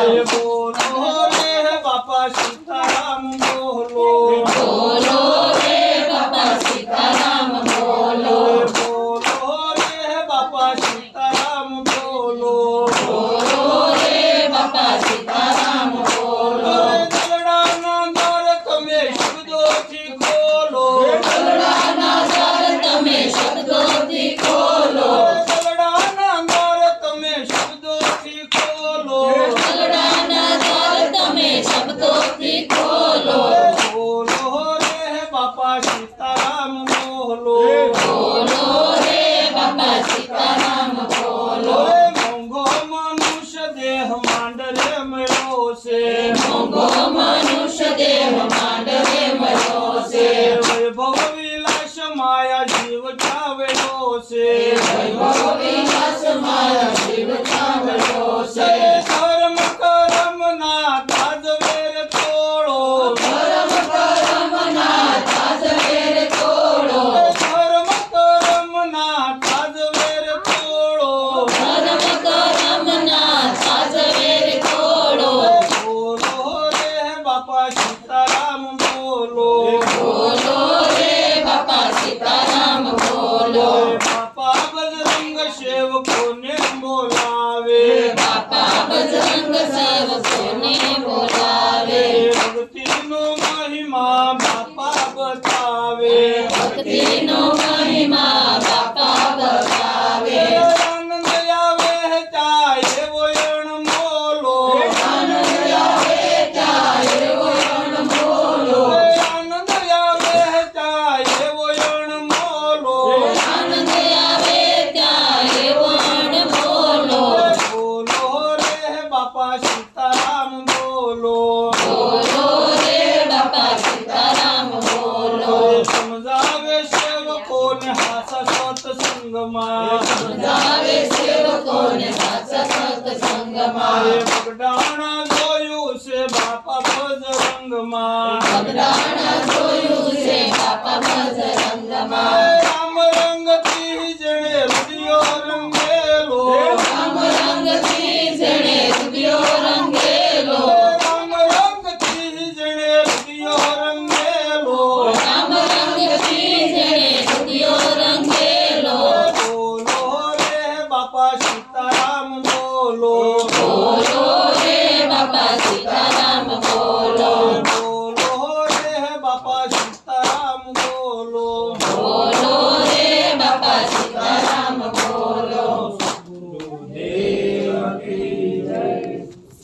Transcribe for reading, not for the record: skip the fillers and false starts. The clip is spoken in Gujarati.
बोलो रे बापा सीताराम बोलो बोलो रे बापा सीताराम बोलो बोलो रे बापा सीताराम बोलो बोलो रे बापा सीताराम बोलो દલડાના દ્વાર તમે શબ્દોથી ખોલો દલડાના દ્વાર તમે શબ્દોથી ખોલો દલડાના દ્વાર તમે શબ્દોથી ખોલો દલડાના દ્વાર તમે શબ્દોથી ખોલો બોલો રે બાપા સીતારામ બોલો બોલો રે બાપા સીતારામ બોલો મોંઘો મનુષ્ય દેહ માંડલે મળ્યો છે મોંઘો મનુષ્ય દેહ માંડવે મળ્યો છે વૈભવ વિલાસ માયા જીવ ચાવેલો છે વૈભવ વિલાસ માયા જીવ ચાવ્યો છે ધર્મ કરમ ના તાજવેર તોડો ધર્મ કરમ ના તાજવેર તોડો ધર્મ કરમ ના તાજવેર તોડો ધર્મ કરમ ના તાજવેર તોડો બોલો રે બાપા સીતારામ બોલો બોલો રે બાપા સીતારામ બોલો બાપા બજરંગ સેવકોને બોલાવે બાપા બજરંગ સેવકોને બોલાવે ભક્તિનો મહિમા બાપા બતાવે ભક્તિનો મહિમા બાપા બતાવે આનંદ આવે ચાય એવો અણમોલો આનંદ આવે ત્યારે વરણ બોલો આનંદ આવે ચાય એવો અણમોલો આનંદ આવે ત્યારે વરણ બોલો બોલો રે બાપા સીતારામ બોલો બોલો રે બાપા સીતારામ બોલો સમજાવે સેવકોને હાસા સત્સંગમાં સમજાવે સેવકોને સાચા સત્સંગમાં બગડાણા જોયું છે બાપા બજરંગમાં બગડાણા જોયું છે બાપા બજરંગમાં રામ રંગથી જણે રૂડિયો રંગેલો